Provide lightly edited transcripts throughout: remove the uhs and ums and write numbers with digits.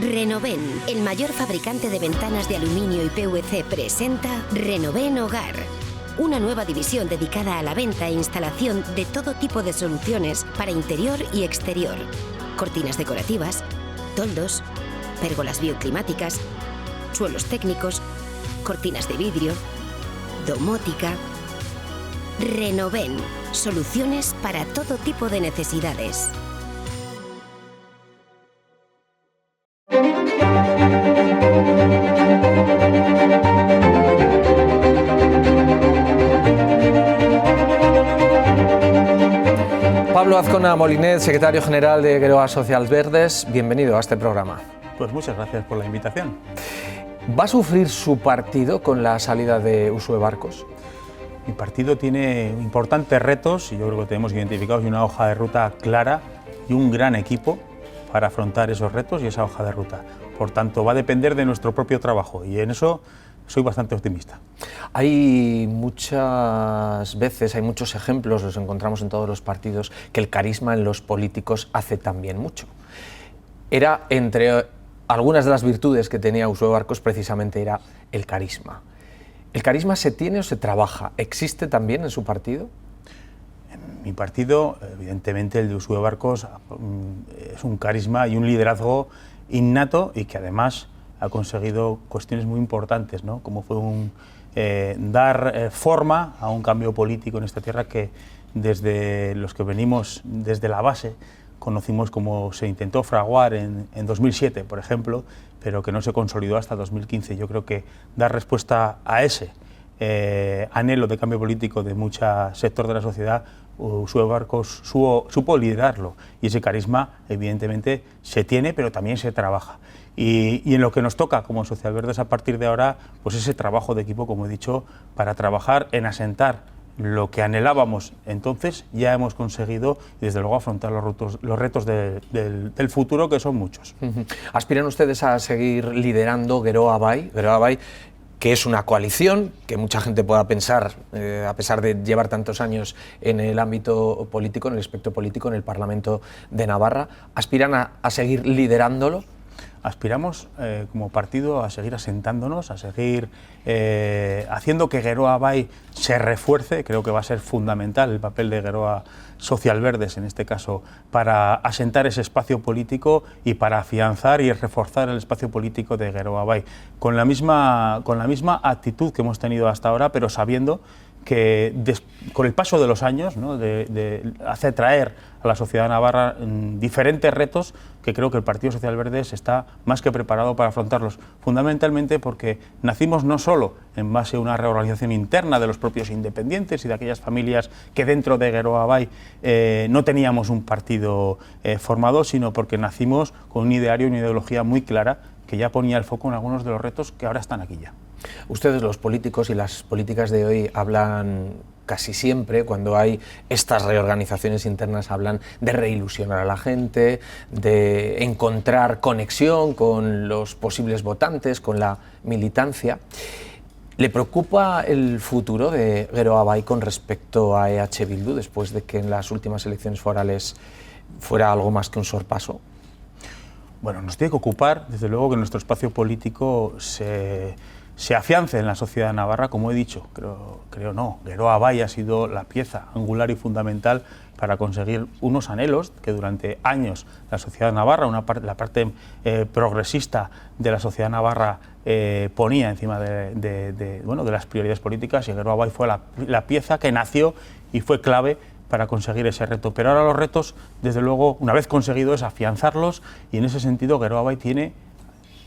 Renoven, el mayor fabricante de ventanas de aluminio y PVC, presenta Renoven Hogar. Una nueva división dedicada a la venta e instalación de todo tipo de soluciones para interior y exterior. Cortinas decorativas, toldos, pérgolas bioclimáticas, suelos técnicos, cortinas de vidrio, domótica. Renoven, soluciones para todo tipo de necesidades. Pablo Azcona Molinet, secretario general de Geroa Social Verdes, bienvenido a este programa. Pues muchas gracias por la invitación. ¿Va a sufrir su partido con la salida de Uxue Barkos? Mi partido tiene importantes retos y yo creo que tenemos identificados y una hoja de ruta clara y un gran equipo para afrontar esos retos y esa hoja de ruta. Por tanto, va a depender de nuestro propio trabajo y en eso soy bastante optimista. Hay muchas veces, hay muchos ejemplos, los encontramos en todos los partidos, que el carisma en los políticos hace también mucho. Era entre algunas de las virtudes que tenía Uxue Barkos, precisamente era el carisma. ¿El carisma se tiene o se trabaja? ¿Existe también en su partido? En mi partido, evidentemente, el de Uxue Barkos es un carisma y un liderazgo innato y que además ha conseguido cuestiones muy importantes, ¿no? Como fue dar forma a un cambio político en esta tierra que desde los que venimos desde la base conocimos cómo se intentó fraguar en 2007, por ejemplo, pero que no se consolidó hasta 2015. Yo creo que dar respuesta a ese anhelo de cambio político de mucho sector de la sociedad, Uxue Barkos supo liderarlo y ese carisma evidentemente se tiene, pero también se trabaja. Y en lo que nos toca como socialverdes a partir de ahora, pues ese trabajo de equipo, como he dicho, para trabajar en asentar lo que anhelábamos entonces, ya hemos conseguido y desde luego afrontar los retos del futuro, que son muchos. ¿Aspiran ustedes a seguir liderando Geroa Bai? Geroa Bai, que es una coalición, que mucha gente pueda pensar, a pesar de llevar tantos años en el ámbito político, en el espectro político, en el Parlamento de Navarra, ¿aspiran a seguir liderándolo? Aspiramos como partido a seguir asentándonos, a seguir haciendo que Geroa Bai se refuerce. Creo que va a ser fundamental el papel de Geroa Social Verdes, en este caso, para asentar ese espacio político y para afianzar y reforzar el espacio político de Geroa Bai. Con la misma actitud que hemos tenido hasta ahora, pero sabiendo que con el paso de los años, ¿no?, hace traer a la sociedad navarra diferentes retos que creo que el Partido Social Verdes está más que preparado para afrontarlos, fundamentalmente porque nacimos no solo en base a una reorganización interna de los propios independientes y de aquellas familias que dentro de Geroa Bai no teníamos un partido formado, sino porque nacimos con un ideario y una ideología muy clara que ya ponía el foco en algunos de los retos que ahora están aquí ya. Ustedes, los políticos y las políticas de hoy, hablan casi siempre, cuando hay estas reorganizaciones internas, hablan de reilusionar a la gente, de encontrar conexión con los posibles votantes, con la militancia. ¿Le preocupa el futuro de Geroa Bai con respecto a EH Bildu, después de que en las últimas elecciones forales fuera algo más que un sorpaso? Bueno, nos tiene que ocupar, desde luego, que nuestro espacio político se afiance en la sociedad navarra, como he dicho. Creo no. Geroa Bai ha sido la pieza angular y fundamental para conseguir unos anhelos que durante años la sociedad navarra, la parte progresista de la sociedad navarra, ponía encima de las prioridades políticas, y Geroa Bai fue la pieza que nació y fue clave para conseguir ese reto. Pero ahora los retos, desde luego, una vez conseguido, es afianzarlos, y en ese sentido Geroa Bai tiene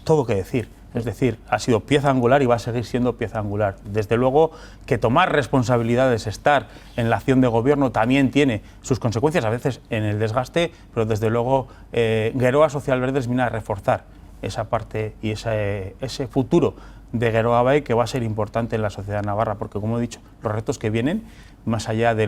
todo que decir. Es decir, ha sido pieza angular y va a seguir siendo pieza angular. Desde luego que tomar responsabilidades, estar en la acción de gobierno, también tiene sus consecuencias, a veces en el desgaste, pero desde luego Geroa Social Verdes viene a reforzar esa parte y ese futuro de Geroa Bai, que va a ser importante en la sociedad navarra, porque, como he dicho, los retos que vienen, más allá de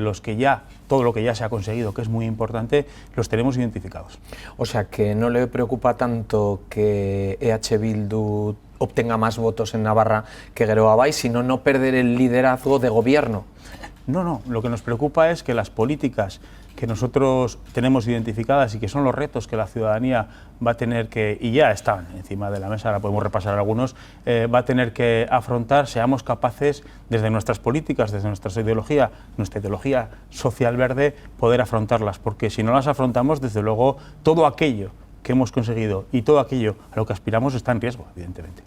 todo lo que ya se ha conseguido, que es muy importante, los tenemos identificados. O sea, que no le preocupa tanto que EH Bildu obtenga más votos en Navarra que Geroa Bai, sino no perder el liderazgo de gobierno. No, lo que nos preocupa es que las políticas que nosotros tenemos identificadas y que son los retos que la ciudadanía va a tener que, y ya están encima de la mesa, ahora podemos repasar algunos, va a tener que afrontar, seamos capaces desde nuestras políticas, desde nuestra ideología social verde, poder afrontarlas, porque si no las afrontamos, desde luego, todo aquello que hemos conseguido y todo aquello a lo que aspiramos está en riesgo, evidentemente.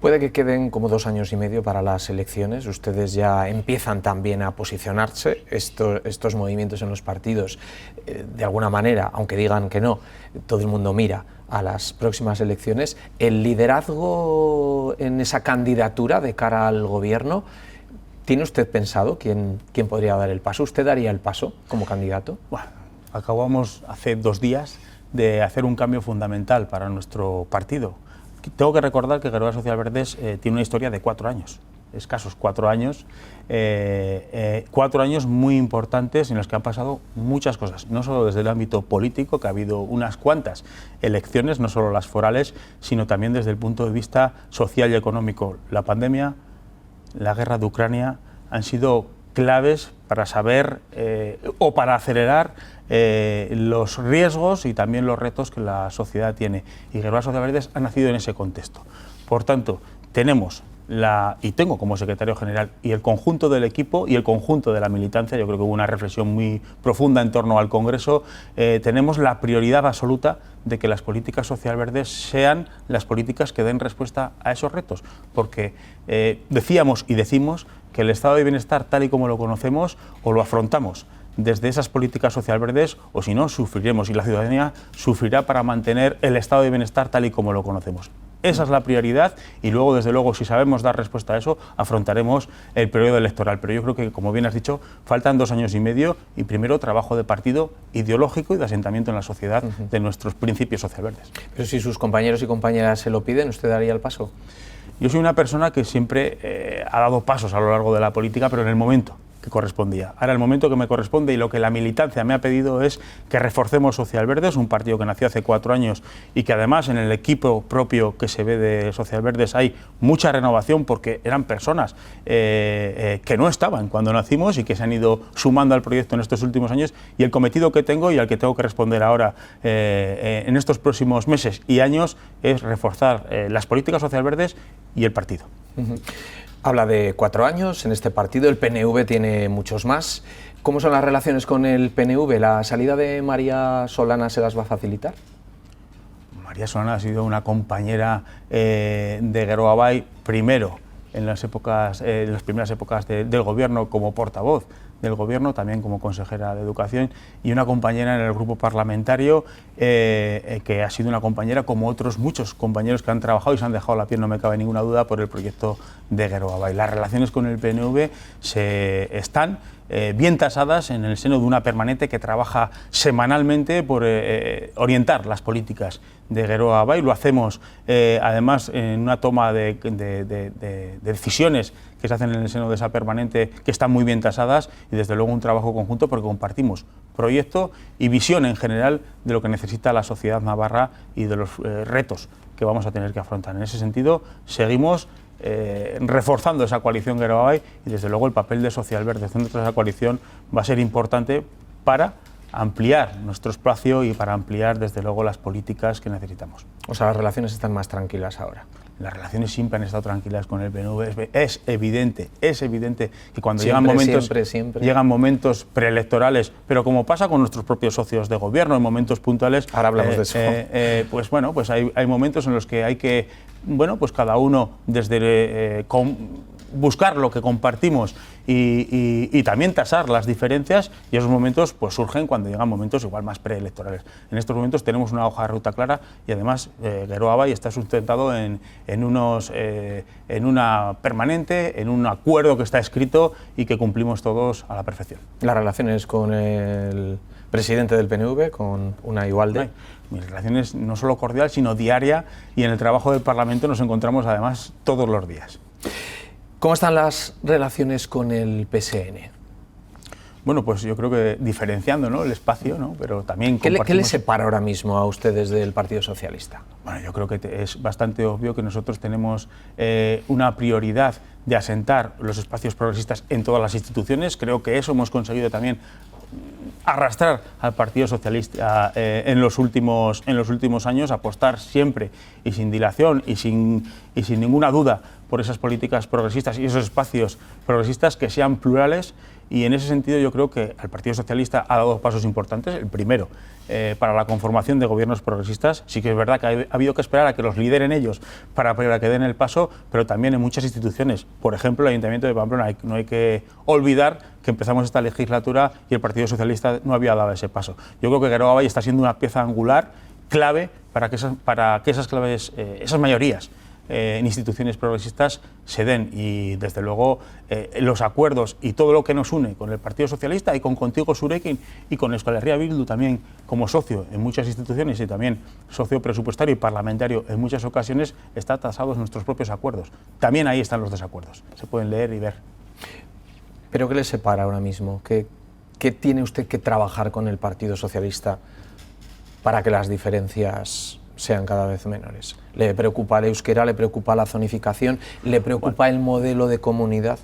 Puede que queden como 2 años y medio para las elecciones. Ustedes ya empiezan también a posicionarse. Estos movimientos en los partidos, de alguna manera, aunque digan que no, todo el mundo mira a las próximas elecciones. ¿El liderazgo en esa candidatura de cara al gobierno, tiene usted pensado quién podría dar el paso? ¿Usted daría el paso como candidato? Bueno, acabamos hace 2 días de hacer un cambio fundamental para nuestro partido. Tengo que recordar que Geroa Social Verdes tiene una historia de 4 años, escasos 4 años, 4 años muy importantes en los que han pasado muchas cosas, no solo desde el ámbito político, que ha habido unas cuantas elecciones, no solo las forales, sino también desde el punto de vista social y económico. La pandemia, la guerra de Ucrania han sido claves para saber o para acelerar los riesgos y también los retos que la sociedad tiene. Y Geroa Social Verdes ha nacido en ese contexto. Por tanto, tenemos y tengo como secretario general y el conjunto del equipo y el conjunto de la militancia, yo creo que hubo una reflexión muy profunda en torno al Congreso, tenemos la prioridad absoluta de que las políticas social verdes sean las políticas que den respuesta a esos retos, porque decíamos y decimos que el estado de bienestar tal y como lo conocemos o lo afrontamos desde esas políticas social verdes, o si no, sufriremos y la ciudadanía sufrirá para mantener el estado de bienestar tal y como lo conocemos. Esa es la prioridad y luego, desde luego, si sabemos dar respuesta a eso, afrontaremos el periodo electoral. Pero yo creo que, como bien has dicho, faltan 2 años y medio y primero trabajo de partido ideológico y de asentamiento en la sociedad de nuestros principios social verdes. Pero si sus compañeros y compañeras se lo piden, ¿usted daría el paso? Yo soy una persona que siempre ha dado pasos a lo largo de la política, pero en el momento que correspondía. Ahora el momento que me corresponde y lo que la militancia me ha pedido es que reforcemos Social Verdes, un partido que nació hace 4 años y que además en el equipo propio que se ve de Social Verdes hay mucha renovación porque eran personas que no estaban cuando nacimos y que se han ido sumando al proyecto en estos últimos años, y el cometido que tengo y al que tengo que responder ahora en estos próximos meses y años es reforzar las políticas Social Verdes y el partido. Habla de 4 años en este partido, el PNV tiene muchos más. ¿Cómo son las relaciones con el PNV? ¿La salida de María Solana se las va a facilitar? María Solana ha sido una compañera de Geroa Bai, primero en las primeras épocas del gobierno como portavoz del gobierno, también como consejera de Educación, y una compañera en el grupo parlamentario que ha sido una compañera como otros muchos compañeros que han trabajado y se han dejado la piel, no me cabe ninguna duda, por el proyecto de Geroa Bai. Las relaciones con el PNV están bien tasadas en el seno de una permanente que trabaja semanalmente por orientar las políticas de Geroa Bai. Lo hacemos además en una toma de decisiones que se hacen en el seno de esa permanente, que están muy bien tasadas, y desde luego un trabajo conjunto porque compartimos proyecto y visión en general de lo que necesita la sociedad navarra y de los retos que vamos a tener que afrontar. En ese sentido, seguimos reforzando esa coalición Geroa Bai, y desde luego el papel de Social Verdes dentro de esa coalición va a ser importante para ampliar nuestro espacio y para ampliar desde luego las políticas que necesitamos. O sea, las relaciones están más tranquilas ahora. Las relaciones siempre han estado tranquilas con el PNV. Es evidente que cuando llegan momentos preelectorales, pero como pasa con nuestros propios socios de gobierno en momentos puntuales, ahora hablamos de eso. Pues bueno, pues hay momentos en los que hay que, bueno, pues cada uno desde buscar lo que compartimos y también tasar las diferencias, y esos momentos pues surgen cuando llegan momentos igual más preelectorales. En estos momentos tenemos una hoja de ruta clara y además Geroa Bai está sustentado en una permanente, en un acuerdo que está escrito y que cumplimos todos a la perfección. Las relaciones con el presidente del PNV, con Unai Ugalde. Mis relaciones no solo cordial, sino diaria, y en el trabajo del Parlamento nos encontramos además todos los días. ¿Cómo están las relaciones con el PSN? Bueno, pues yo creo que diferenciando, ¿no?, el espacio, ¿no?, pero también ¿Qué le separa ahora mismo a ustedes del Partido Socialista? Bueno, yo creo que es bastante obvio que nosotros tenemos una prioridad de asentar los espacios progresistas en todas las instituciones. Creo que eso hemos conseguido también arrastrar al Partido Socialista en los últimos años, apostar siempre y sin dilación y sin ninguna duda por esas políticas progresistas y esos espacios progresistas que sean plurales. Y en ese sentido yo creo que el Partido Socialista ha dado pasos importantes. El primero, para la conformación de gobiernos progresistas. Sí que es verdad que ha habido que esperar a que los lideren ellos para que den el paso, pero también en muchas instituciones. Por ejemplo, el Ayuntamiento de Pamplona. No hay que olvidar que empezamos esta legislatura y el Partido Socialista no había dado ese paso. Yo creo que Geroa Bai está siendo una pieza angular, clave, para que esas mayorías en instituciones progresistas se den, y desde luego los acuerdos y todo lo que nos une con el Partido Socialista y con Contigo Zurekin y con Euskal Herria Bildu también como socio en muchas instituciones y también socio presupuestario y parlamentario en muchas ocasiones, está tasados en nuestros propios acuerdos. También ahí están los desacuerdos, se pueden leer y ver. ¿Pero qué le separa ahora mismo? ¿Qué tiene usted que trabajar con el Partido Socialista para que las diferencias sean cada vez menores? ¿Le preocupa el euskera, le preocupa la zonificación, le preocupa el modelo de comunidad?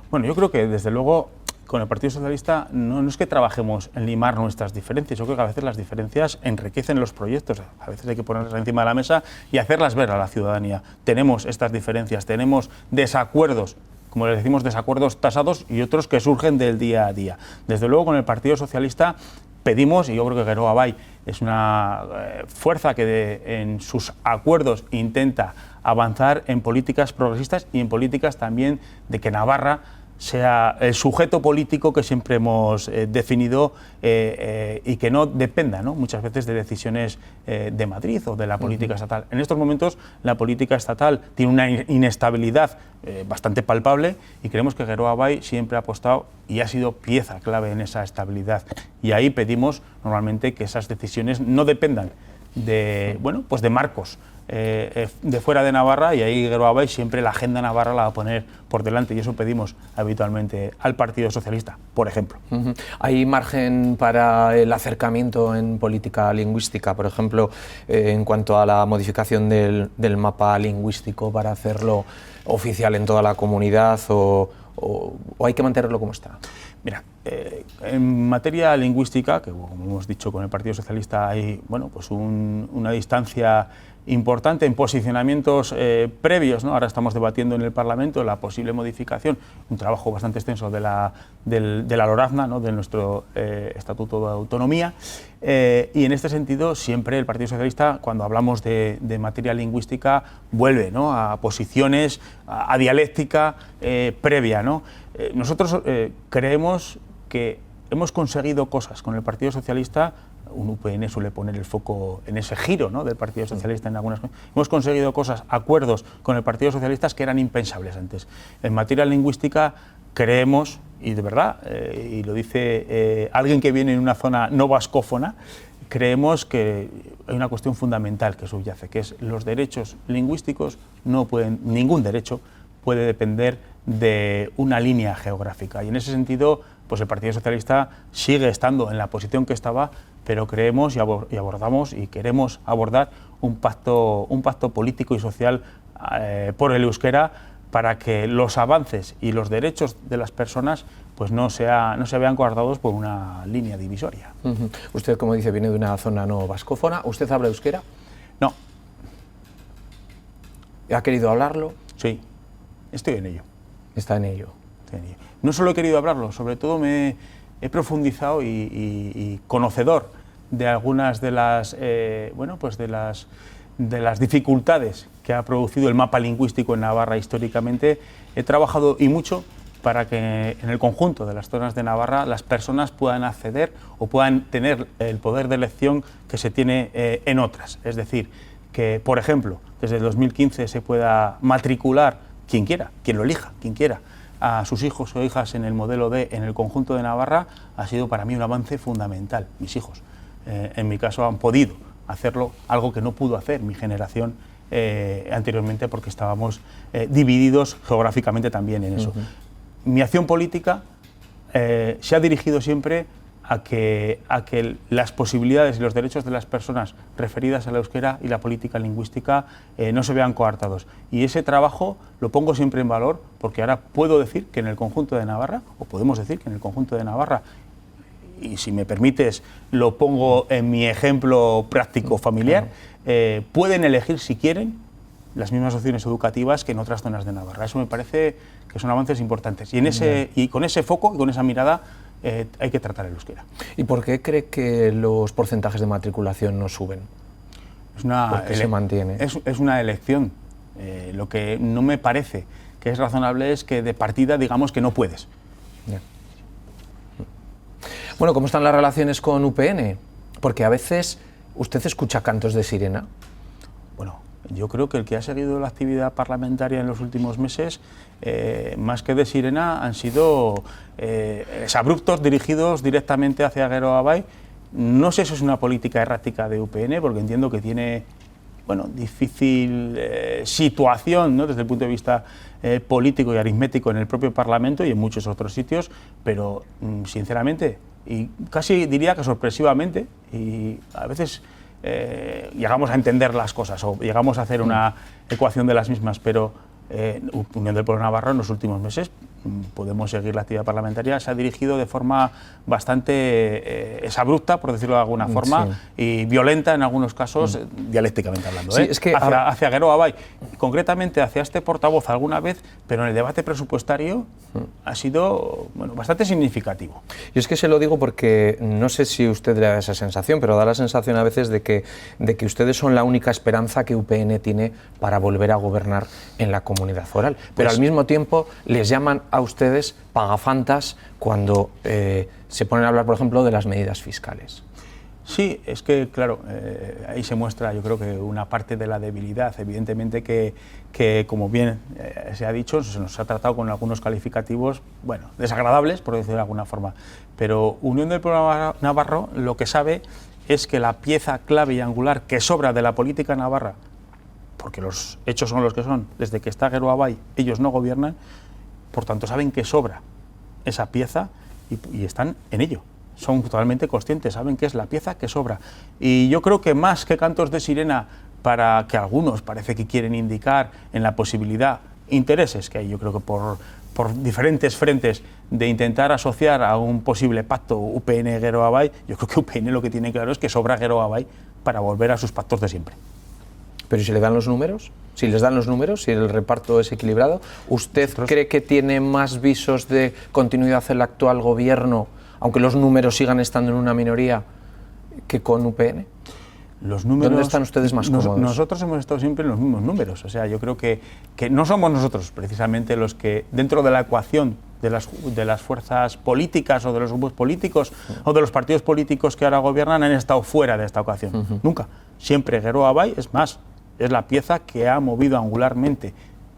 Bueno, yo creo que desde luego con el Partido Socialista no es que trabajemos en limar nuestras diferencias. Yo creo que a veces las diferencias enriquecen los proyectos, a veces hay que ponerlas encima de la mesa y hacerlas ver a la ciudadanía. Tenemos estas diferencias, tenemos desacuerdos, como les decimos, desacuerdos tasados y otros que surgen del día a día. Desde luego con el Partido Socialista pedimos, y yo creo que Geroa Bai es una fuerza que en sus acuerdos intenta avanzar en políticas progresistas y en políticas también de que Navarra sea el sujeto político que siempre hemos definido y que no dependa, ¿no?, muchas veces de decisiones de Madrid o de la política estatal. En estos momentos la política estatal tiene una inestabilidad bastante palpable y creemos que Geroa Bai siempre ha apostado y ha sido pieza clave en esa estabilidad. Y ahí pedimos normalmente que esas decisiones no dependan de, bueno, pues de marcos de fuera de Navarra, y ahí Geroa Bai siempre la agenda navarra la va a poner por delante, y eso pedimos habitualmente al Partido Socialista, por ejemplo. ¿Hay margen para el acercamiento en política lingüística, por ejemplo, en cuanto a la modificación del mapa lingüístico para hacerlo oficial en toda la comunidad, o hay que mantenerlo como está? Mira, en materia lingüística, que como hemos dicho con el Partido Socialista hay, bueno, pues una distancia importante en posicionamientos previos, ¿no? Ahora estamos debatiendo en el Parlamento la posible modificación, un trabajo bastante extenso de la LORAZNA, ¿no?, de nuestro Estatuto de Autonomía, y en este sentido siempre el Partido Socialista, cuando hablamos de materia lingüística, vuelve, ¿no?, a posiciones, a dialéctica previa, ¿no? Nosotros creemos que hemos conseguido cosas con el Partido Socialista. Un UPN suele poner el foco en ese giro, ¿no?, del Partido Socialista en algunas cosas. Hemos conseguido cosas, acuerdos con el Partido Socialista que eran impensables antes. En materia lingüística creemos, y de verdad, y lo dice alguien que viene en una zona no vascófona, creemos que hay una cuestión fundamental que subyace, que es los derechos lingüísticos no pueden, ningún derecho puede depender de una línea geográfica, y en ese sentido pues el Partido Socialista sigue estando en la posición que estaba, pero creemos y abordamos y queremos abordar un pacto político y social por el euskera, para que los avances y los derechos de las personas pues no se vean coartados por una línea divisoria. Usted, como dice, viene de una zona no vascófona. ¿Usted habla euskera? No. ¿Ha querido hablarlo? Sí, estoy en ello. Está en ello. No solo he querido hablarlo, sobre todo me he profundizado y conocedor de algunas de las, bueno, pues de las dificultades que ha producido el mapa lingüístico en Navarra históricamente. He trabajado y mucho para que en el conjunto de las zonas de Navarra las personas puedan acceder o puedan tener el poder de elección que se tiene en otras. Es decir, que, por ejemplo, desde el 2015 se pueda matricular quien quiera, quien lo elija, quien quiera, a sus hijos o hijas en el modelo D en el conjunto de Navarra, ha sido para mí un avance fundamental. Mis hijos, en mi caso, han podido hacerlo, algo que no pudo hacer mi generación anteriormente, porque estábamos divididos geográficamente también en eso. Mi acción política se ha dirigido siempre a que las posibilidades y los derechos de las personas referidas al euskera y la política lingüística no se vean coartados. Y ese trabajo lo pongo siempre en valor, porque ahora puedo decir que en el conjunto de Navarra, o podemos decir que en el conjunto de Navarra y si me permites lo pongo en mi ejemplo práctico familiar, pueden elegir si quieren las mismas opciones educativas que en otras zonas de Navarra. Eso me parece que son avances importantes. Y con ese foco y con esa mirada hay que tratar el euskera. ¿Y por qué cree que los porcentajes de matriculación no suben? ¿Por qué se mantiene? Es una elección. Lo que no me parece que es razonable es que de partida digamos que no puedes. Bien. Bueno, ¿cómo están las relaciones con UPN? Porque a veces usted escucha cantos de sirena. Bueno, yo creo que el que ha seguido la actividad parlamentaria en los últimos meses, más que de sirena, han sido exabruptos dirigidos directamente hacia Geroa Bai. No sé si es una política errática de UPN, porque entiendo que tiene difícil situación, ¿no?, desde el punto de vista político y aritmético en el propio Parlamento y en muchos otros sitios, pero sinceramente, y casi diría que sorpresivamente, y a veces llegamos a entender las cosas o llegamos a hacer una ecuación de las mismas, pero Unión del Pueblo Navarro en los últimos meses, podemos seguir la actividad parlamentaria, se ha dirigido de forma bastante exabrupta, por decirlo de alguna forma, y violenta en algunos casos, dialécticamente hablando, sí, es que hacia Geroa Bai, concretamente hacia este portavoz alguna vez, pero en el debate presupuestario ha sido bastante significativo. Y es que se lo digo porque no sé si usted le da esa sensación, pero da la sensación a veces de que ustedes son la única esperanza que UPN tiene para volver a gobernar en la comunidad foral. Pero al mismo tiempo les llaman a ustedes pagafantas cuando se ponen a hablar, por ejemplo, de las medidas fiscales. Sí, es que, claro, ahí se muestra, yo creo que una parte de la debilidad. Evidentemente que como bien se ha dicho, se nos ha tratado con algunos calificativos, desagradables, por decirlo de alguna forma. Pero Unión del Pueblo Navarro lo que sabe es que la pieza clave y angular que sobra de la política navarra, porque los hechos son los que son, desde que está Geroa Bai, ellos no gobiernan, por tanto saben que sobra esa pieza y están en ello. Son totalmente conscientes, saben que es la pieza que sobra. Y yo creo que más que cantos de sirena para que algunos parece que quieren indicar en la posibilidad, intereses que hay, yo creo que por diferentes frentes, de intentar asociar a un posible pacto UPN-Geroa Bai, yo creo que UPN lo que tiene claro es que sobra Geroa Bai para volver a sus pactos de siempre. Pero ¿y si le dan los números? Si les dan los números, si el reparto es equilibrado, ¿usted cree que tiene más visos de continuidad el actual gobierno, aunque los números sigan estando en una minoría, que con UPN? Los números, ¿dónde están ustedes más cómodos? Nosotros hemos estado siempre en los mismos números. O sea, yo creo que no somos nosotros precisamente los que, dentro de la ecuación de las fuerzas políticas o de los grupos políticos o de los partidos políticos que ahora gobiernan, han estado fuera de esta ecuación. Nunca. Siempre Geroa Bai, es más, es la pieza que ha movido angularmente,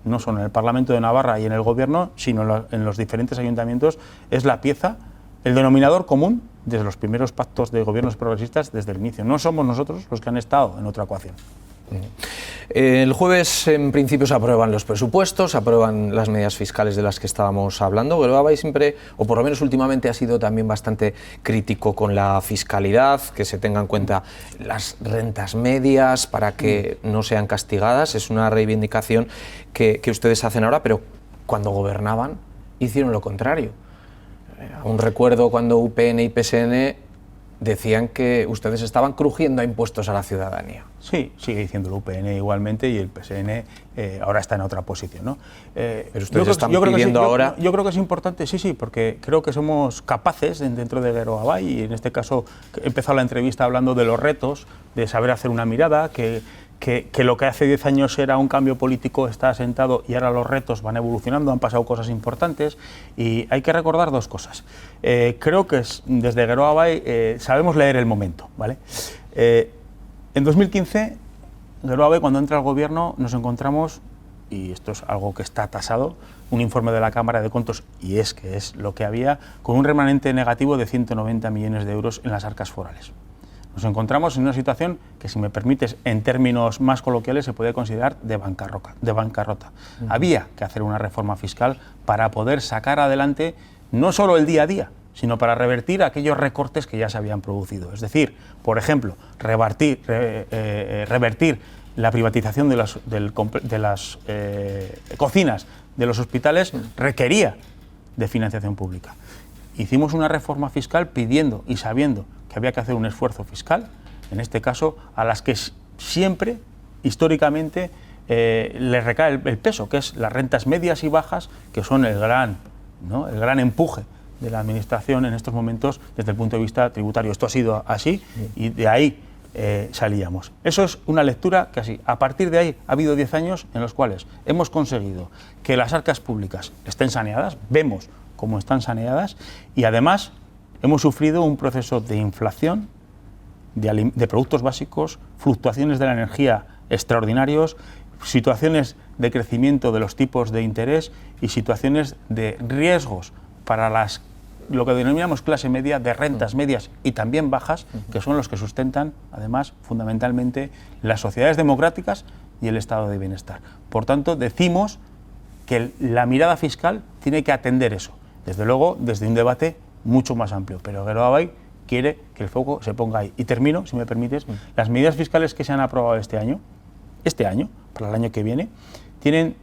no solo en el Parlamento de Navarra y en el Gobierno, sino en los diferentes ayuntamientos, es la pieza, el denominador común desde los primeros pactos de gobiernos progresistas desde el inicio. No somos nosotros los que han estado en otra ecuación. El jueves, en principio, se aprueban los presupuestos, se aprueban las medidas fiscales de las que estábamos hablando. Geroa Bai siempre, o por lo menos últimamente, ha sido también bastante crítico con la fiscalidad, que se tengan en cuenta las rentas medias para que no sean castigadas. Es una reivindicación que ustedes hacen ahora, pero cuando gobernaban hicieron lo contrario. Aún recuerdo cuando UPN y PSN decían que ustedes estaban crujiendo a impuestos a la ciudadanía. Sí, sigue diciéndolo UPN igualmente, y el PSN ahora está en otra posición, ¿no? Pero ustedes están pidiendo ahora... Yo creo que es importante, sí, porque creo que somos capaces, dentro de Geroa Bai, y en este caso he empezado la entrevista hablando de los retos, de saber hacer una mirada, que lo que hace 10 años era un cambio político está asentado y ahora los retos van evolucionando, han pasado cosas importantes, y hay que recordar dos cosas. Creo que desde Geroa Bai sabemos leer el momento, ¿vale? En 2015, Geroa Bai, cuando entra al gobierno, nos encontramos, y esto es algo que está tasado, un informe de la Cámara de Cuentos, y es que es lo que había, con un remanente negativo de 190 millones de euros en las arcas forales. Nos encontramos en una situación que, si me permites, en términos más coloquiales, se puede considerar de bancarrota. Había que hacer una reforma fiscal para poder sacar adelante no solo el día a día, sino para revertir aquellos recortes que ya se habían producido. Es decir, por ejemplo, revertir la privatización de las cocinas de los hospitales requería de financiación pública. hicimos una reforma fiscal pidiendo y sabiendo que había que hacer un esfuerzo fiscal, en este caso a las que siempre, históricamente, le recae el peso, que es las rentas medias y bajas, que son el gran empuje de la Administración en estos momentos desde el punto de vista tributario. Esto ha sido así y de ahí salíamos. Eso es una lectura que así. A partir de ahí ha habido 10 años en los cuales hemos conseguido que las arcas públicas estén saneadas, vemos cómo están saneadas, y además hemos sufrido un proceso de inflación de productos básicos, fluctuaciones de la energía extraordinarios, situaciones de crecimiento de los tipos de interés y situaciones de riesgos para lo que denominamos clase media, de rentas medias y también bajas, que son los que sustentan, además, fundamentalmente, las sociedades democráticas y el estado de bienestar. Por tanto, decimos que la mirada fiscal tiene que atender eso, desde luego, desde un debate mucho más amplio, pero Geroa Bai quiere que el foco se ponga ahí. Y termino, si me permites, las medidas fiscales que se han aprobado este año, para el año que viene, tienen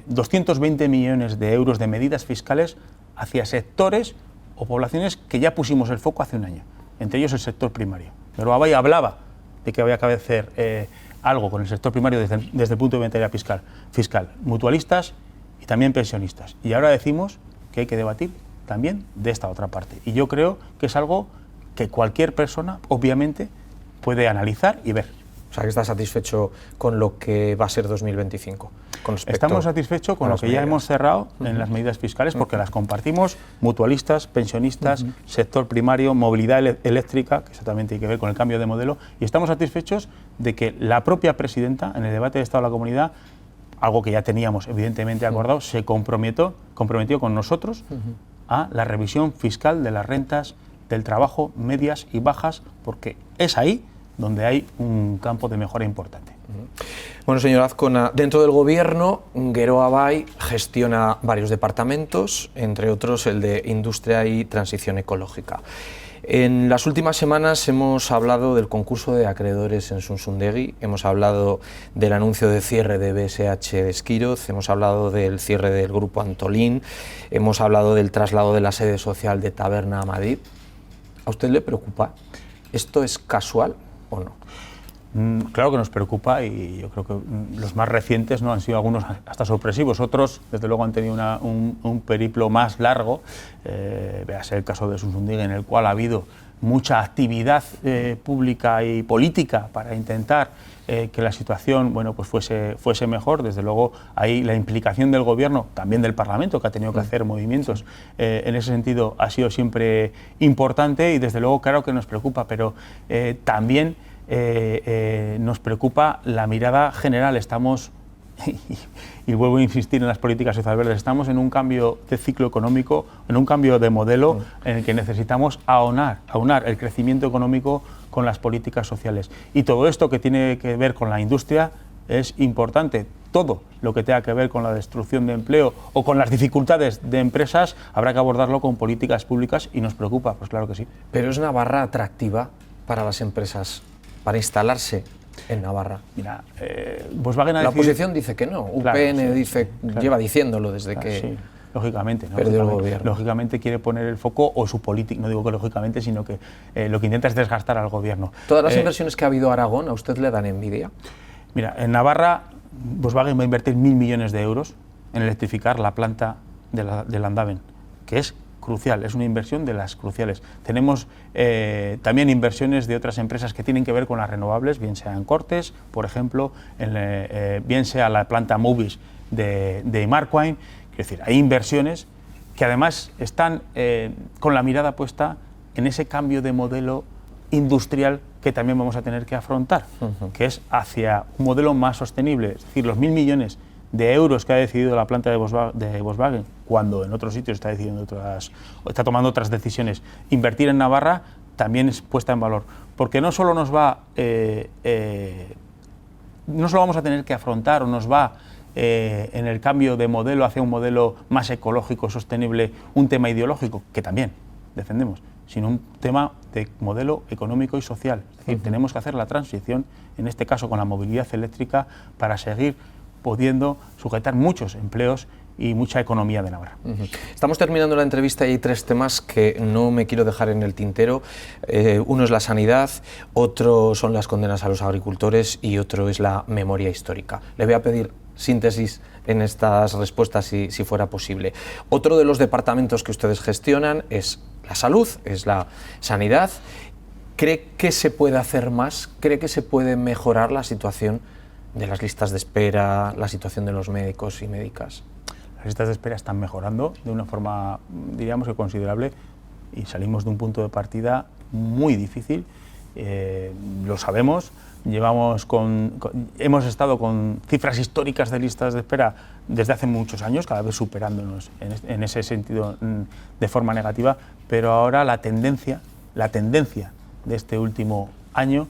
220 millones de euros de medidas fiscales hacia sectores o poblaciones que ya pusimos el foco hace un año, entre ellos el sector primario. Geroa Bai hablaba de que había que hacer algo con el sector primario desde el punto de vista fiscal, mutualistas y también pensionistas. Y ahora decimos que hay que debatir también de esta otra parte. Y yo creo que es algo que cualquier persona, obviamente, puede analizar y ver. O sea, que está satisfecho con lo que va a ser 2025. Estamos satisfechos con lo que ya hemos cerrado en las medidas fiscales, porque las compartimos mutualistas, pensionistas, sector primario, movilidad eléctrica, que eso también tiene que ver con el cambio de modelo, y estamos satisfechos de que la propia presidenta, en el debate de Estado de la Comunidad, algo que ya teníamos evidentemente acordado, se comprometió con nosotros a la revisión fiscal de las rentas del trabajo medias y bajas, porque es ahí donde hay un campo de mejora importante. Bueno, señor Azcona, dentro del Gobierno, Geroa Bai gestiona varios departamentos, entre otros el de Industria y Transición Ecológica. En las últimas semanas hemos hablado del concurso de acreedores en Zunzunegui, hemos hablado del anuncio de cierre de BSH de Esquiroz, hemos hablado del cierre del Grupo Antolín, hemos hablado del traslado de la sede social de Taberna a Madrid. ¿A usted le preocupa? ¿Esto es casual o no? Claro que nos preocupa, y yo creo que los más recientes no han sido algunos hasta sorpresivos, otros desde luego han tenido un periplo más largo. Véase el caso de Zunzunegui, en el cual ha habido mucha actividad pública y política para intentar que la situación pues fuese mejor. Desde luego ahí la implicación del Gobierno, también del Parlamento, que ha tenido que hacer movimientos en ese sentido, ha sido siempre importante, y desde luego claro que nos preocupa, pero también nos preocupa la mirada general. Estamos, y vuelvo a insistir en las políticas sociales verdes, estamos en un cambio de ciclo económico, en un cambio de modelo en el que necesitamos aunar el crecimiento económico con las políticas sociales. Y todo esto que tiene que ver con la industria es importante. Todo lo que tenga que ver con la destrucción de empleo o con las dificultades de empresas habrá que abordarlo con políticas públicas, y nos preocupa, pues claro que sí. Pero ¿es Navarra atractiva para las empresas para instalarse en Navarra? Mira, Volkswagen ha la decidido... oposición dice que no, UPN lleva diciéndolo desde que... Sí. Lógicamente, ¿no? Perdió el gobierno. Lógicamente quiere poner el foco, o su política, no digo que lógicamente, sino que lo que intenta es desgastar al gobierno. ¿Todas las inversiones que ha habido a Aragón a usted le dan envidia? Mira, en Navarra Volkswagen va a invertir 1.000 millones de euros en electrificar la planta de Landaven, que es crucial, es una inversión de las cruciales. Tenemos también inversiones de otras empresas que tienen que ver con las renovables, bien sea en Cortes, por ejemplo, bien sea la planta Movis de Marquine. Es decir, hay inversiones que además están con la mirada puesta en ese cambio de modelo industrial que también vamos a tener que afrontar, que es hacia un modelo más sostenible. Es decir, los 1.000 millones de euros que ha decidido la planta de Volkswagen, cuando en otros sitios está tomando otras decisiones, invertir en Navarra también es puesta en valor, porque no solo nos va, no solo vamos a tener que afrontar, o nos va en el cambio de modelo hacia un modelo más ecológico, sostenible, un tema ideológico, que también defendemos, sino un tema de modelo económico y social. Es decir, tenemos que hacer la transición, en este caso con la movilidad eléctrica, para seguir pudiendo sujetar muchos empleos y mucha economía de Navarra. Estamos terminando la entrevista y hay 3 temas que no me quiero dejar en el tintero. Uno es la sanidad, otro son las condenas a los agricultores y otro es la memoria histórica. Le voy a pedir síntesis en estas respuestas si fuera posible. Otro de los departamentos que ustedes gestionan es la salud, es la sanidad. ¿Cree que se puede hacer más? ¿Cree que se puede mejorar la situación de las listas de espera, la situación de los médicos y médicas? Las listas de espera están mejorando de una forma, diríamos que considerable, y salimos de un punto de partida muy difícil, lo sabemos. Hemos estado con cifras históricas de listas de espera desde hace muchos años, cada vez superándonos en ese sentido de forma negativa, pero ahora la tendencia de este último año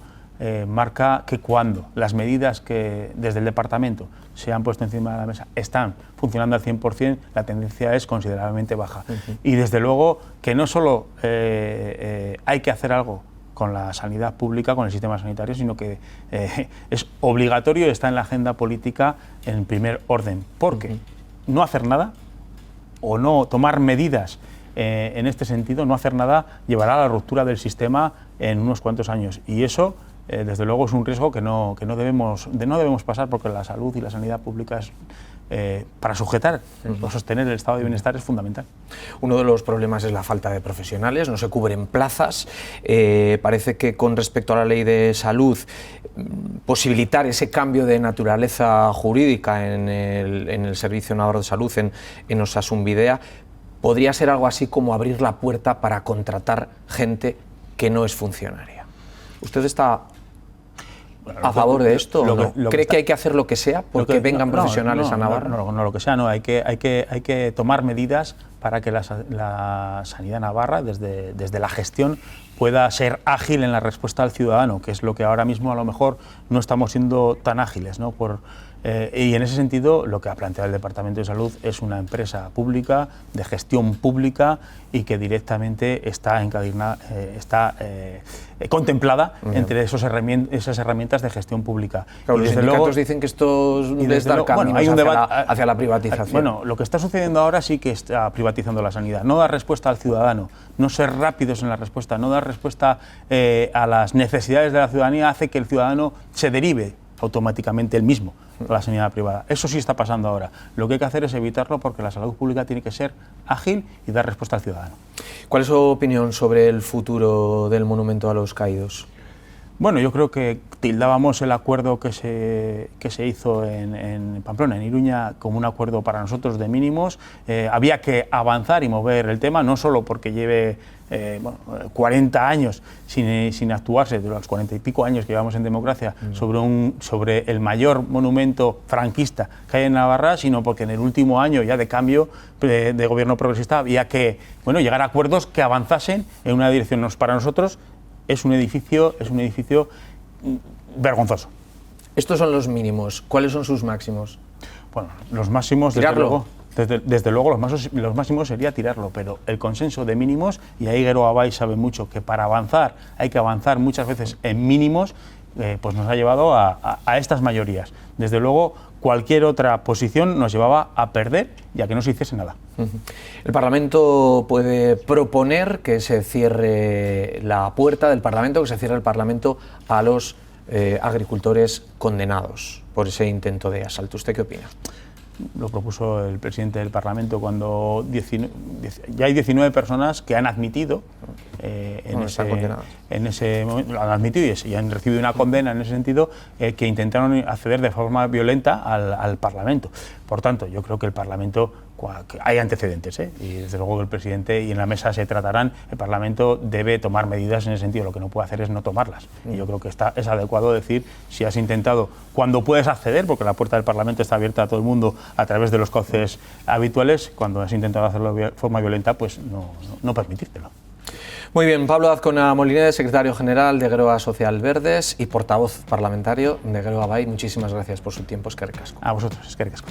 marca que cuando las medidas que desde el departamento se han puesto encima de la mesa están funcionando al 100%, la tendencia es considerablemente baja. Y desde luego que no solo hay que hacer algo con la sanidad pública, con el sistema sanitario, sino que es obligatorio y está en la agenda política en primer orden, porque no hacer nada o no tomar medidas en este sentido, no hacer nada llevará a la ruptura del sistema en unos cuantos años, y eso desde luego es un riesgo que no debemos pasar, porque la salud y la sanidad pública es, para sujetar o sostener el estado de bienestar, es fundamental. Uno de los problemas es la falta de profesionales, no se cubren plazas. Parece que con respecto a la ley de salud, posibilitar ese cambio de naturaleza jurídica en el Servicio Navarro de Salud, en Osasun Bidea, podría ser algo así como abrir la puerta para contratar gente que no es funcionaria. ¿Usted está a favor de esto? ¿Cree que hay que hacer lo que sea porque vengan profesionales a Navarra? No, lo que sea, no. Hay que tomar medidas para que la sanidad navarra, desde la gestión, pueda ser ágil en la respuesta al ciudadano, que es lo que ahora mismo a lo mejor no estamos siendo tan ágiles, ¿no? Y en ese sentido, lo que ha planteado el Departamento de Salud es una empresa pública, de gestión pública, y que directamente está contemplada entre esas herramientas de gestión pública. Claro, y los sindicatos dicen que esto les da caminos hacia la privatización. Bueno, lo que está sucediendo ahora sí que está privatizando la sanidad. No dar respuesta al ciudadano, no ser rápidos en la respuesta, no dar respuesta a las necesidades de la ciudadanía hace que el ciudadano se derive automáticamente él mismo a la sanidad privada. Eso sí está pasando ahora. Lo que hay que hacer es evitarlo, porque la salud pública tiene que ser ágil y dar respuesta al ciudadano. ¿Cuál es su opinión sobre el futuro del monumento a los caídos? Bueno, yo creo que tildábamos el acuerdo que se hizo en Pamplona, en Iruña, como un acuerdo para nosotros de mínimos. Había que avanzar y mover el tema, no solo porque lleve 40 años sin actuarse, de los 40 y pico años que llevamos en democracia, sobre el mayor monumento franquista que hay en Navarra, sino porque en el último año ya de cambio de gobierno progresista había que llegar a acuerdos que avanzasen en una dirección. Para nosotros es un edificio vergonzoso. Estos son los mínimos. ¿Cuáles son sus máximos? Bueno, los máximos, desde luego los máximos sería tirarlo, pero el consenso de mínimos, y ahí Gero Abay sabe mucho que para avanzar hay que avanzar muchas veces en mínimos, pues nos ha llevado a estas mayorías. Desde luego, cualquier otra posición nos llevaba a perder y a que no se hiciese nada. El Parlamento puede proponer que se cierre la puerta del Parlamento, que se cierre el Parlamento a los agricultores condenados por ese intento de asalto. ¿Usted qué opina? Lo propuso el presidente del Parlamento cuando ya hay 19 personas que han admitido en ese momento, lo han admitido y han recibido una condena en ese sentido, que intentaron acceder de forma violenta al Parlamento. Por tanto, yo creo que el Parlamento, hay antecedentes, y desde luego que el presidente y en la mesa se tratarán. El Parlamento debe tomar medidas en ese sentido, lo que no puede hacer es no tomarlas. Y yo creo que es adecuado decir, si has intentado, cuando puedes acceder, porque la puerta del Parlamento está abierta a todo el mundo a través de los cauces habituales, cuando has intentado hacerlo de forma violenta, pues no permitírtelo. Muy bien, Pablo Azcona Molinés, secretario general de Geroa Social Verdes y portavoz parlamentario de Gero Abay, muchísimas gracias por su tiempo. Eskerrik asko. A vosotros, eskerrik asko.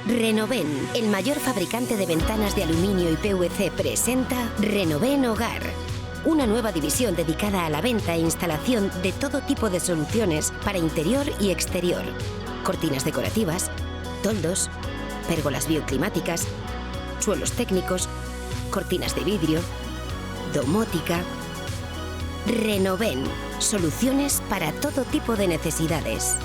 Renoven, el mayor fabricante de ventanas de aluminio y PVC, presenta Renoven Hogar. Una nueva división dedicada a la venta e instalación de todo tipo de soluciones para interior y exterior. Cortinas decorativas, toldos, pérgolas bioclimáticas, suelos técnicos, cortinas de vidrio, domótica. Renoven, soluciones para todo tipo de necesidades.